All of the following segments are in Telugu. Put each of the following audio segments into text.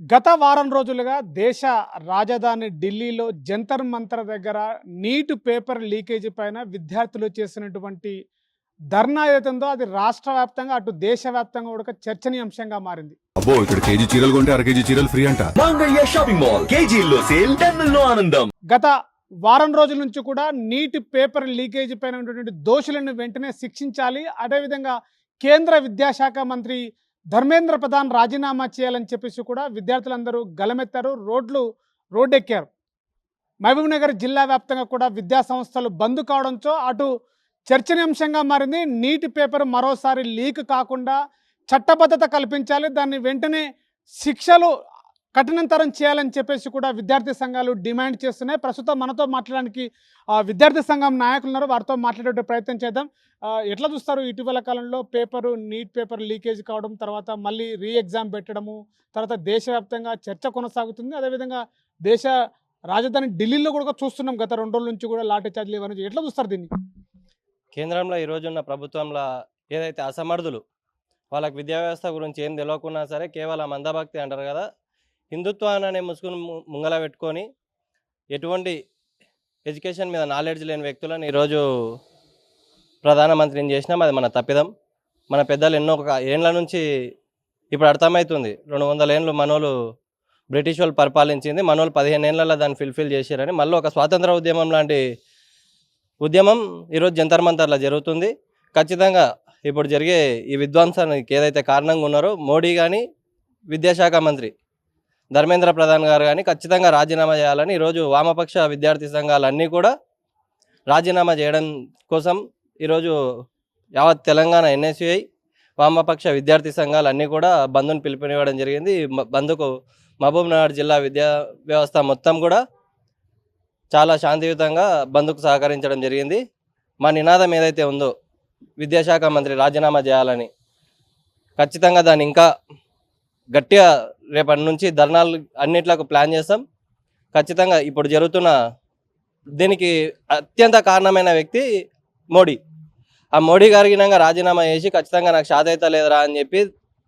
గత వారం రోజులుగా దేశ రాజధాని ఢిల్లీలో జంతర్ మంతర్ దగ్గర నీట్ పేపర్ లీకేజీ పైన విద్యార్థులు చేసినటువంటి ధర్నా ఏదైతుందో అది రాష్ట్ర వ్యాప్తంగా అటు దేశవ్యాప్తంగా కూడా చర్చనీయాంశంగా మారింది. అబ్బో ఇక్కడ కేజీ చీరలు కొంటే అర కేజీ చీరలు ఫ్రీ అంట. మంగళ్య షాపింగ్ మాల్ కేజీల్లో సేల్ టన్నుల్లో ఆనందం. గత వారం రోజుల నుంచి కూడా నీట్ పేపర్ లీకేజీ పైన ఉన్నటువంటి దోషులను వెంటనే శిక్షించాలి, అదేవిధంగా కేంద్ర విద్యాశాఖ మంత్రి ధర్మేంద్ర ప్రధాన్ రాజీనామా చేయాలని చెప్పేసి కూడా విద్యార్థులందరూ గలమెత్తారు, రోడ్డెక్కారు. మహబూబ్నగర్ జిల్లా వ్యాప్తంగా కూడా విద్యా సంస్థలు బంద్ కావడంతో అటు చర్చనీయాంశంగా మారింది. నీట్ పేపర్ మరోసారి లీక్ కాకుండా చట్టబద్ధత కల్పించాలి, దాన్ని వెంటనే శిక్షలు కఠినంతరం చేయాలని చెప్పేసి కూడా విద్యార్థి సంఘాలు డిమాండ్ చేస్తున్నాయి. ప్రస్తుతం మనతో మాట్లాడడానికి విద్యార్థి సంఘం నాయకులు ఉన్నారు, వారితో మాట్లాడే ప్రయత్నం చేద్దాం. ఎట్లా చూస్తారు ఇటీవల కాలంలో నీట్ పేపర్ లీకేజ్ కావడం, తర్వాత మళ్ళీ ఎగ్జామ్ పెట్టడము, తర్వాత దేశవ్యాప్తంగా చర్చ కొనసాగుతుంది. అదేవిధంగా దేశ రాజధాని ఢిల్లీలో కూడా చూస్తున్నాం గత 2 రోజుల నుంచి కూడా లాఠీ చార్జీలు ఇవన్నీ. ఎట్లా చూస్తారు దీన్ని? కేంద్రంలో ఈరోజున్న ప్రభుత్వంలో ఏదైతే అసమర్థులు వాళ్ళకి విద్యా వ్యవస్థ గురించి ఏం తెలియకున్నా సరే కేవలం అంధభక్తి అంటారు కదా, హిందుత్వాన్ని అనే ముసుగును ముంగల పెట్టుకొని ఎటువంటి ఎడ్యుకేషన్ మీద నాలెడ్జ్ లేని వ్యక్తులను ఈరోజు ప్రధానమంత్రిని చేసినాం. అది మన తప్పిదం. మన పెద్దలు ఎన్నో ఏండ్ల నుంచి ఇప్పుడు అర్థమవుతుంది, 200 ఏళ్ళు మనోళ్ళు బ్రిటిష్ వాళ్ళు పరిపాలించింది, మనోళ్ళు 15 ఏళ్ళలో దాన్ని ఫిల్ఫిల్ చేశారని. మళ్ళీ ఒక స్వాతంత్ర ఉద్యమం లాంటి ఉద్యమం ఈరోజు జంతర్ మంతర్లో జరుగుతుంది. ఖచ్చితంగా ఇప్పుడు జరిగే ఈ విధ్వంసానికి ఏదైతే కారణంగా ఉన్నారో మోడీ కానీ విద్యాశాఖ మంత్రి ధర్మేంద్ర ప్రధాన్ గారు కానీ ఖచ్చితంగా రాజీనామా చేయాలని ఈరోజు వామపక్ష విద్యార్థి సంఘాలన్నీ కూడా రాజీనామా చేయడం కోసం ఈరోజు యావత్ తెలంగాణ ఎన్ఎస్యుఐ వామపక్ష విద్యార్థి సంఘాలన్నీ కూడా బంద్ను పిలుపునివ్వడం జరిగింది. బంద్కు మహబూబ్నగర్ జిల్లా విద్యా వ్యవస్థ మొత్తం కూడా చాలా శాంతియుతంగా బంద్కు సహకరించడం జరిగింది. మా నినాదం ఏదైతే ఉందో విద్యాశాఖ మంత్రి రాజీనామా చేయాలని, ఖచ్చితంగా దాన్ని ఇంకా గట్టిగా రేపటి నుంచి ధర్నాలు అన్నిట్లకు ప్లాన్ చేస్తాం. ఖచ్చితంగా ఇప్పుడు జరుగుతున్న దీనికి అత్యంత కారణమైన వ్యక్తి మోడీ. ఆ మోడీ గారికి రాజీనామా చేసి ఖచ్చితంగా నాకు షాదైతే లేదురా అని చెప్పి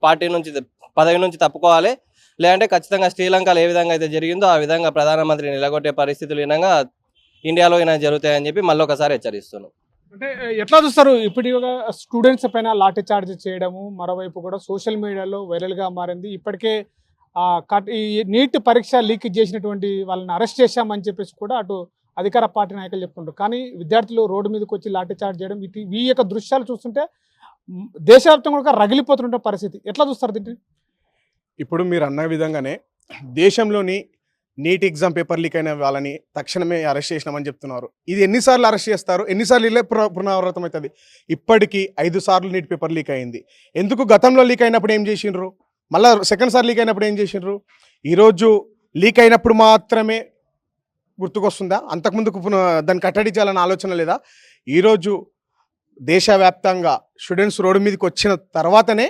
పదవి నుంచి తప్పుకోవాలి, లేదంటే ఖచ్చితంగా శ్రీలంకలో ఏ విధంగా అయితే జరిగిందో ఆ విధంగా ప్రధానమంత్రి నిలగొట్టే పరిస్థితులు ఇండియాలో జరుగుతాయని చెప్పి మళ్ళీ ఒకసారి హెచ్చరిస్తున్నాం. అంటే ఎట్లా చూస్తారు ఇప్పుడు స్టూడెంట్స్ పైన లాఠీ చార్జ్ చేయడము, మరోవైపు కూడా సోషల్ మీడియాలో వైరల్గా మారింది. ఇప్పటికే ఈ నీట్ పరీక్ష లీక్ చేసినటువంటి వాళ్ళని అరెస్ట్ చేశామని చెప్పేసి కూడా అటు అధికార పార్టీ నాయకులు చెప్తుంటారు. కానీ విద్యార్థులు రోడ్డు మీదకి వచ్చి లాఠీ చార్జ్ చేయడం, ఈ యొక్క దృశ్యాలు చూస్తుంటే దేశవ్యాప్తంగా కూడా రగిలిపోతుంటే పరిస్థితి. ఎట్లా చూస్తారు దీన్ని? ఇప్పుడు మీరు అన్న విధంగానే దేశంలోని నీట్ ఎగ్జామ్ పేపర్ లీక్ అయిన వాళ్ళని తక్షణమే అరెస్ట్ చేసినామని చెప్తున్నారు. ఇది ఎన్నిసార్లు అరెస్ట్ చేస్తారు, ఎన్నిసార్లు ఇలా పునరావృతం అవుతుంది? ఇప్పటికీ 5 సార్లు నీట్ పేపర్ లీక్ అయింది. ఎందుకు గతంలో లీక్ అయినప్పుడు ఏం చేసిండ్రు, మళ్ళీ సెకండ్ సార్ లీక్ అయినప్పుడు ఏం చేసిండ్రు? ఈరోజు లీక్ అయినప్పుడు మాత్రమే గుర్తుకొస్తుందా? అంతకుముందుకు దాన్ని కట్టడించాలన్న ఆలోచన లేదా? ఈరోజు దేశవ్యాప్తంగా స్టూడెంట్స్ రోడ్డు మీదకి వచ్చిన తర్వాతనే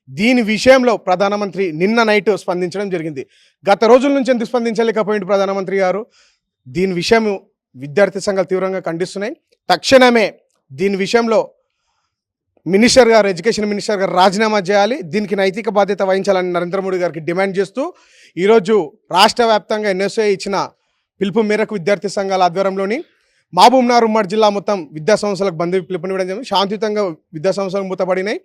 దీని విషయంలో ప్రధానమంత్రి నిన్న నైట్ స్పందించడం జరిగింది. గత రోజుల నుంచి ఎందుకు స్పందించలేకపోయింది ప్రధానమంత్రి గారు? దీని విషయం విద్యార్థి సంఘాలు తీవ్రంగా ఖండిస్తున్నాయి. తక్షణమే దీని విషయంలో ఎడ్యుకేషన్ మినిస్టర్ గారు రాజీనామా చేయాలి, దీనికి నైతిక బాధ్యత వహించాలని నరేంద్ర మోడీ గారికి డిమాండ్ చేస్తూ ఈరోజు రాష్ట్ర వ్యాప్తంగా ఎన్ఎస్ఐ ఇచ్చిన పిలుపు మేరకు విద్యార్థి సంఘాల ఆధ్వర్యంలోని మహబూబ్నగర్ ఉమ్మడి జిల్లా మొత్తం విద్యా సంస్థలకు బంద్ పిలుపునివ్వడం జరిగింది. శాంతియుతంగా విద్యా సంస్థలు మూతపడినాయి.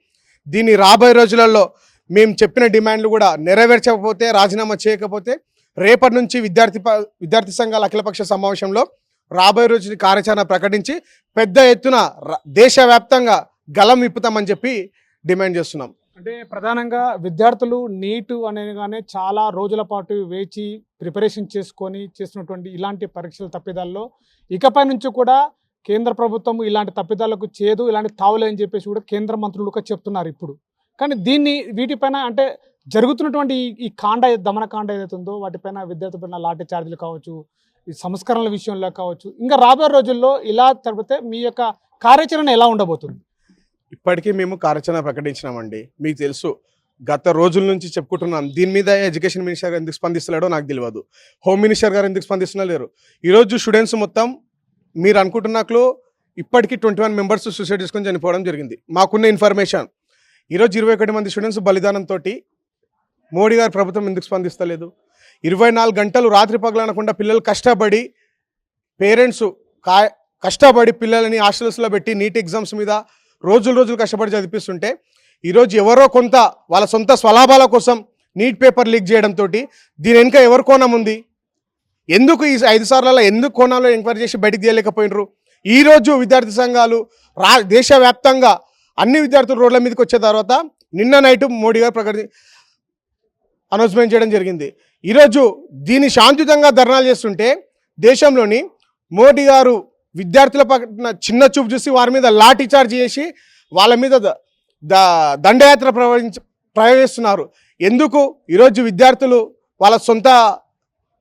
దీన్ని రాబోయే రోజులలో మేము చెప్పిన డిమాండ్లు కూడా నెరవేర్చకపోతే, రాజీనామా చేయకపోతే రేపటి నుంచి విద్యార్థి సంఘాల అఖిలపక్ష సమావేశంలో రాబోయే రోజు కార్యాచరణ ప్రకటించి పెద్ద ఎత్తున దేశవ్యాప్తంగా గలం విప్పుతామని చెప్పి డిమాండ్ చేస్తున్నాం. అంటే ప్రధానంగా విద్యార్థులు నీట్ అనేగానే చాలా రోజుల పాటు వేచి ప్రిపరేషన్ చేసుకొని చేస్తున్నటువంటి ఇలాంటి పరీక్షల తప్పిదాల్లో ఇకపై నుంచి కూడా కేంద్ర ప్రభుత్వం ఇలాంటి తప్పిదాలకు చేయదు, ఇలాంటి తావులేని చెప్పేసి కూడా కేంద్ర మంత్రులు చెప్తున్నారు ఇప్పుడు. కానీ వీటిపైన అంటే జరుగుతున్నటువంటి ఈ దమనకాండ ఏదైతే ఉందో వాటిపైన విద్యార్థులపైన లాఠీ ఛార్జీలు కావచ్చు, ఈ సంస్కరణల విషయంలో కావచ్చు, ఇంకా రాబోయే రోజుల్లో ఇలా జరిగితే మీ యొక్క కార్యాచరణ ఎలా ఉండబోతుంది? ఇప్పటికీ మేము కార్యాచరణ ప్రకటించినామండి. మీకు తెలుసు, గత రోజుల నుంచి చెప్పుకుంటున్నాం. దీని మీద ఎడ్యుకేషన్ మినిస్టర్ గారు ఎందుకు స్పందిస్తలేడో నాకు తెలియదు, హోమ్ మినిస్టర్ గారు ఎందుకు స్పందిస్తున్నారు. ఈరోజు స్టూడెంట్స్ మొత్తం మీరు అనుకుంటున్నట్లు ఇప్పటికీ 21 మెంబర్స్ సూసైడ్ చేసుకొని చనిపోవడం జరిగింది. మాకున్న ఇన్ఫర్మేషన్ ఈరోజు 21 మంది స్టూడెంట్స్ బలిదానంతో మోడీ గారి ప్రభుత్వం ఎందుకు స్పందిస్తలేదు? 24 గంటలు రాత్రి పగలనకుండా పిల్లలు కష్టపడి పేరెంట్స్ కష్టపడి పిల్లలని హాస్టల్స్లో పెట్టి నీట్ ఎగ్జామ్స్ మీద రోజులు కష్టపడి చదివిస్తుంటే ఈరోజు ఎవరో కొంత వాళ్ళ సొంత స్వలాభాల కోసం నీట్ పేపర్ లీక్ చేయడంతో దీని వెనుక ఎవరు కోణం ఉంది? ఎందుకు ఈ 5 సార్లలో ఎందుకు కోణంలో ఎంక్వైరీ చేసి బయటికి తీయలేకపోయినరు? ఈరోజు విద్యార్థి సంఘాలు దేశవ్యాప్తంగా అన్ని విద్యార్థులు రోడ్ల మీదకి వచ్చే తర్వాత నిన్న నైట్ మోడీ గారు అనౌన్స్మెంట్ చేయడం జరిగింది. ఈరోజు దీన్ని శాంతియుతంగా ధర్నాలు చేస్తుంటే దేశంలోని మోడీ గారు విద్యార్థుల పక్కన చిన్న చూపు చూసి వారి మీద లాఠీ చార్జ్ చేసి వాళ్ళ మీద దండయాత్ర ప్రయోగిస్తున్నారు. ఎందుకు? ఈరోజు విద్యార్థులు వాళ్ళ సొంత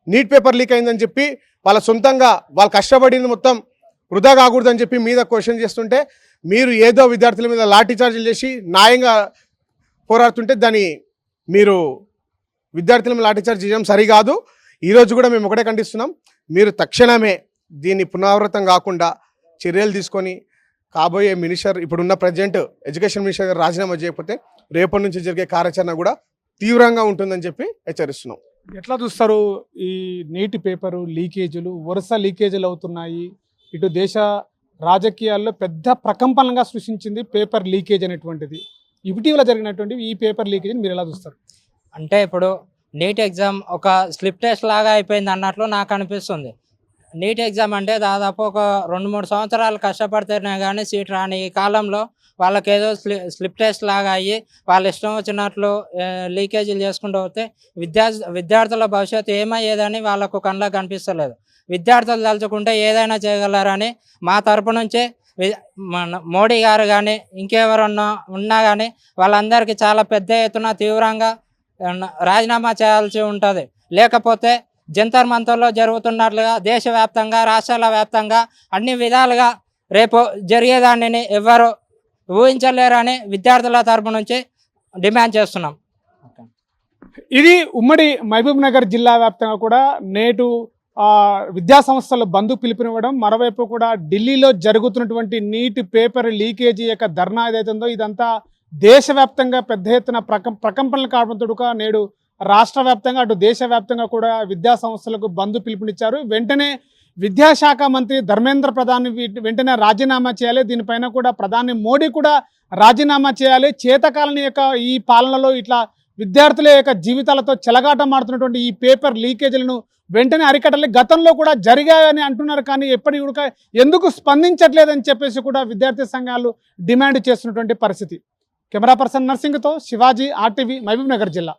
నీట్ పేపర్ లీక్ అయిందని చెప్పి వాళ్ళ సొంతంగా వాళ్ళు కష్టపడింది మొత్తం వృధా కాకూడదని చెప్పి మీద క్వశ్చన్ చేస్తుంటే మీరు ఏదో విద్యార్థుల మీద లాఠీ చార్జీలు చేసి న్యాయంగా పోరాడుతుంటే దాన్ని మీరు విద్యార్థుల మీద లాఠీ చార్జ్ చేయడం సరికాదు. ఈరోజు కూడా మేము ఒకటే ఖండిస్తున్నాం. మీరు తక్షణమే దీన్ని పునరావృతం కాకుండా చర్యలు తీసుకొని కాబోయే మినిస్టర్ ఇప్పుడున్న ప్రజెంట్ ఎడ్యుకేషన్ మినిస్టర్ గారు రాజీనామా చేయకపోతే రేపటి నుంచి జరిగే కార్యాచరణ కూడా తీవ్రంగా ఉంటుందని చెప్పి హెచ్చరిస్తున్నాం. ఎట్లా చూస్తారు ఈ నీటి పేపరు లీకేజీలు? వరుస లీకేజీలు అవుతున్నాయి. ఇటు దేశ రాజకీయాల్లో పెద్ద ప్రకంపనగా సృష్టించింది పేపర్ లీకేజ్ అనేటువంటిది. ఇటీవల జరిగినటువంటి ఈ పేపర్ లీకేజీని మీరు ఎలా చూస్తారు? అంటే ఇప్పుడు నీట్ ఎగ్జామ్ ఒక స్లిప్ టెస్ట్ లాగా అయిపోయింది అన్నట్లు నాకు అనిపిస్తుంది. నీట్ ఎగ్జామ్ అంటే దాదాపు ఒక 2-3 సంవత్సరాలు కష్టపడితేనే కానీ సీట్ రాని ఈ కాలంలో వాళ్ళకి ఏదో స్లిప్ టెస్ట్ లాగా అయ్యి వాళ్ళ ఇష్టం వచ్చినట్లు లీకేజీలు చేసుకుంటూ పోతే విద్యార్థుల భవిష్యత్తు ఏమయ్యేదని వాళ్ళకు కళ్ళకు కనిపిస్తలేదు. విద్యార్థులు తలుచుకుంటే ఏదైనా చేయగలరని మా తరపు నుంచే మోడీ గారు కానీ ఇంకెవరన్నా ఉన్నా కానీ వాళ్ళందరికీ చాలా పెద్ద ఎత్తున తీవ్రంగా రాజీనామా చేయాల్సి ఉంటుంది. లేకపోతే జంతర్ మంతర్లో జరుగుతున్నట్లుగా దేశవ్యాప్తంగా రాష్ట్రాల వ్యాప్తంగా అన్ని విధాలుగా రేపు జరిగేదాన్ని ఎవరు ఊహించలేరని విద్యార్థుల తరపు నుంచి డిమాండ్ చేస్తున్నాం. ఇది ఉమ్మడి మహబూబ్ నగర్ జిల్లా వ్యాప్తంగా కూడా నేటు విద్యా సంస్థలు బంద్ పిలుపునివ్వడం, మరోవైపు కూడా ఢిల్లీలో జరుగుతున్నటువంటి నీటి పేపర్ లీకేజీ యొక్క ధర్నా ఏదైతుందో ఇదంతా దేశవ్యాప్తంగా పెద్ద ఎత్తున ప్రకంపనలు కావడంతో నేడు రాష్ట్ర వ్యాప్తంగా అటు దేశవ్యాప్తంగా కూడా విద్యా సంస్థలకు బంద్ పిలుపునిచ్చారు. వెంటనే విద్యాశాఖ మంత్రి ధర్మేంద్ర ప్రధాన్ వెంటనే రాజీనామా చేయాలి. దీనిపైన కూడా ప్రధాని మోడీ కూడా రాజీనామా చేయాలి. చేతకాలని యొక్క ఈ పాలనలో ఇట్లా విద్యార్థుల యొక్క జీవితాలతో చెలగాటం ఆడుతున్నటువంటి ఈ పేపర్ లీకేజీలను వెంటనే అరికట్టాలి. గతంలో కూడా జరిగాయని అంటున్నారు, కానీ ఎప్పటికీ ఎందుకు స్పందించట్లేదని చెప్పేసి కూడా విద్యార్థి సంఘాలు డిమాండ్ చేస్తున్నటువంటి పరిస్థితి. కెమెరా పర్సన్ నర్సింగ్తో శివాజీ, RTV, మహబూబ్ నగర్ జిల్లా.